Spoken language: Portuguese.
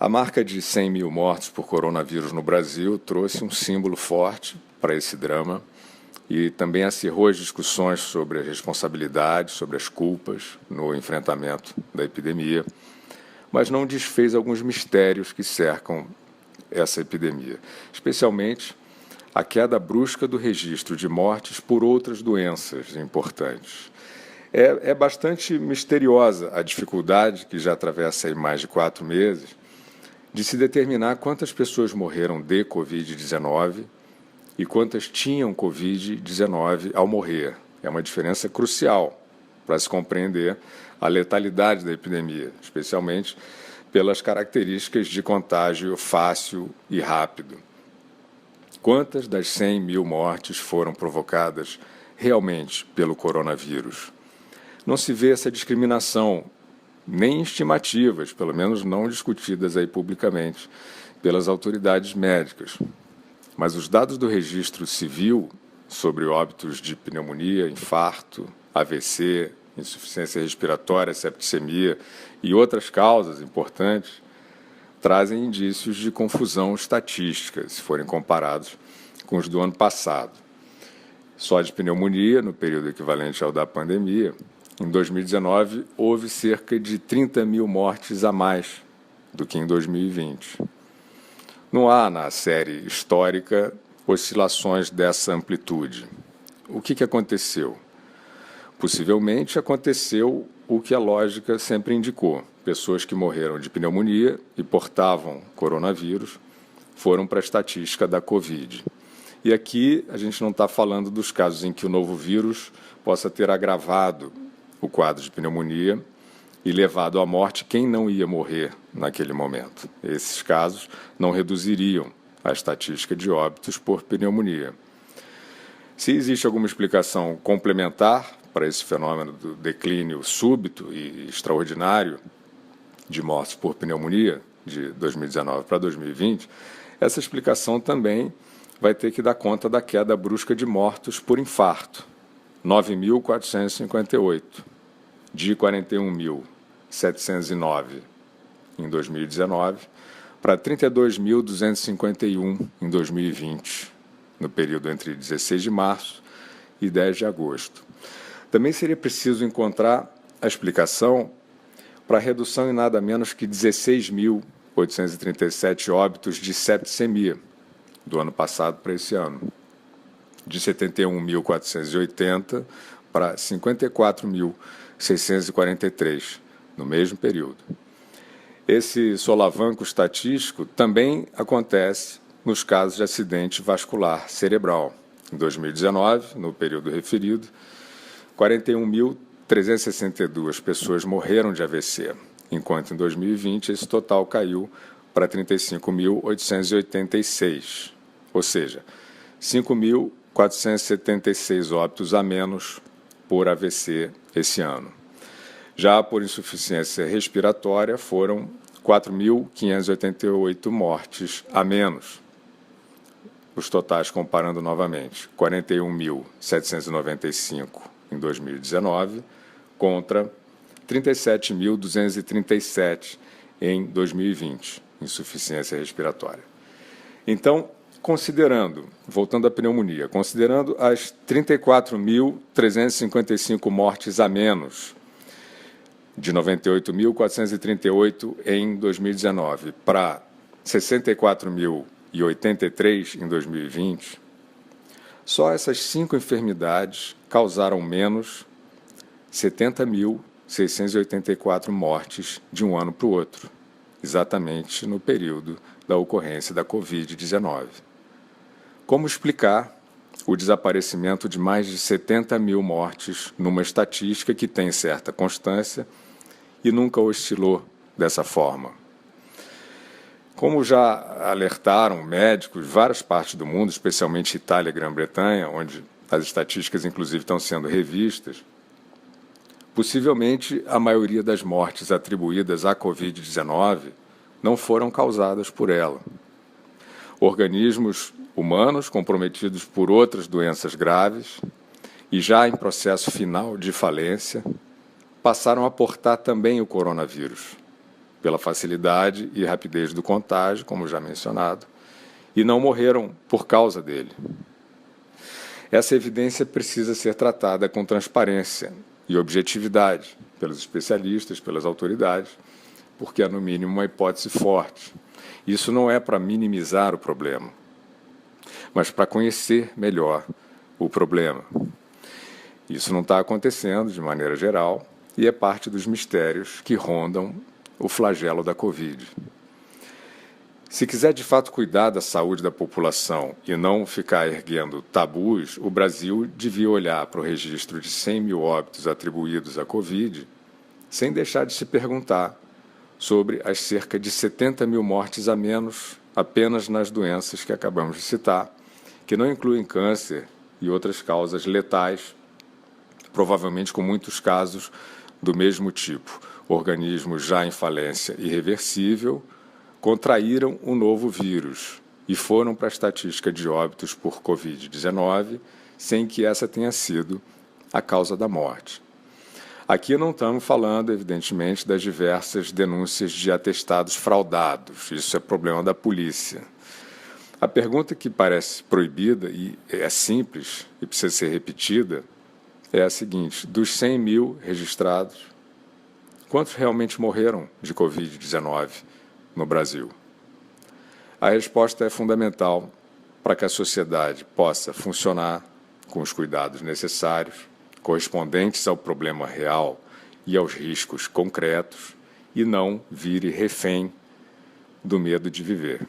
A marca de 100 mil mortos por coronavírus no Brasil trouxe um símbolo forte para esse drama e também acirrou as discussões sobre a responsabilidade, sobre as culpas no enfrentamento da epidemia, mas não desfez alguns mistérios que cercam essa epidemia, especialmente a queda brusca do registro de mortes por outras doenças importantes. É bastante misteriosa a dificuldade, que já atravessa aí mais de 4 meses, de se determinar quantas pessoas morreram de Covid-19 e quantas tinham Covid-19 ao morrer. É uma diferença crucial para se compreender a letalidade da epidemia, especialmente pelas características de contágio fácil e rápido. Quantas das 100 mil mortes foram provocadas realmente pelo coronavírus? Não se vê essa discriminação, nem estimativas, pelo menos não discutidas aí publicamente, pelas autoridades médicas. Mas os dados do registro civil sobre óbitos de pneumonia, infarto, AVC, insuficiência respiratória, septicemia e outras causas importantes trazem indícios de confusão estatística, se forem comparados com os do ano passado. Só de pneumonia, no período equivalente ao da pandemia, em 2019, houve cerca de 30 mil mortes a mais do que em 2020. Não há, na série histórica, oscilações dessa amplitude. O que aconteceu? Possivelmente aconteceu o que a lógica sempre indicou. Pessoas que morreram de pneumonia e portavam coronavírus foram para a estatística da Covid. E aqui a gente não está falando dos casos em que o novo vírus possa ter agravado o quadro de pneumonia e levado à morte quem não ia morrer naquele momento. Esses casos não reduziriam a estatística de óbitos por pneumonia. Se existe alguma explicação complementar para esse fenômeno do declínio súbito e extraordinário de mortes por pneumonia de 2019 para 2020, essa explicação também vai ter que dar conta da queda brusca de mortos por infarto, 9.458, de 41.709 em 2019 para 32.251 em 2020, no período entre 16 de março e 10 de agosto. Também seria preciso encontrar a explicação para a redução em nada menos que 16.837 óbitos de septicemia do ano passado para esse ano, de 71.480 para 54.643 no mesmo período. Esse solavanco estatístico também acontece nos casos de acidente vascular cerebral. Em 2019, no período referido, 41.362 pessoas morreram de AVC, enquanto em 2020 esse total caiu para 35.886, ou seja, 5.476 óbitos a menos por AVC esse ano. Já por insuficiência respiratória, foram 4.588 mortes a menos. Os totais, comparando novamente, 41.795 em 2019 contra 37.237 em 2020, insuficiência respiratória. Então, voltando à pneumonia, considerando as 34.355 mortes a menos, de 98.438 em 2019 para 64.083 em 2020, só essas 5 enfermidades causaram menos 70.684 mortes de um ano para o outro, exatamente no período da ocorrência da Covid-19. Como explicar o desaparecimento de mais de 70 mil mortes numa estatística que tem certa constância e nunca oscilou dessa forma? Como já alertaram médicos, várias partes do mundo, especialmente Itália e Grã-Bretanha, onde as estatísticas inclusive estão sendo revistas, possivelmente a maioria das mortes atribuídas à Covid-19 não foram causadas por ela. Organismos humanos comprometidos por outras doenças graves e já em processo final de falência passaram a portar também o coronavírus. pela facilidade e rapidez do contágio, como já mencionado, e não morreram por causa dele. Essa evidência precisa ser tratada com transparência e objetividade pelos especialistas, pelas autoridades, porque é, no mínimo, uma hipótese forte. Isso não é para minimizar o problema, mas para conhecer melhor o problema. Isso não está acontecendo de maneira geral e é parte dos mistérios que rondam o flagelo da Covid. Se quiser de fato cuidar da saúde da população e não ficar erguendo tabus, o Brasil devia olhar para o registro de 100 mil óbitos atribuídos à Covid, sem deixar de se perguntar sobre as cerca de 70 mil mortes a menos apenas nas doenças que acabamos de citar, que não incluem câncer e outras causas letais, provavelmente com muitos casos do mesmo tipo. Organismos já em falência irreversível contraíram um novo vírus e foram para a estatística de óbitos por Covid-19 sem que essa tenha sido a causa da morte. Aqui não estamos falando, evidentemente, das diversas denúncias de atestados fraudados. Isso é problema da polícia. A pergunta que parece proibida e é simples e precisa ser repetida é a seguinte: dos 100 mil registrados, quantos realmente morreram de Covid-19 no Brasil? A resposta é fundamental para que a sociedade possa funcionar com os cuidados necessários, correspondentes ao problema real e aos riscos concretos, e não vire refém do medo de viver.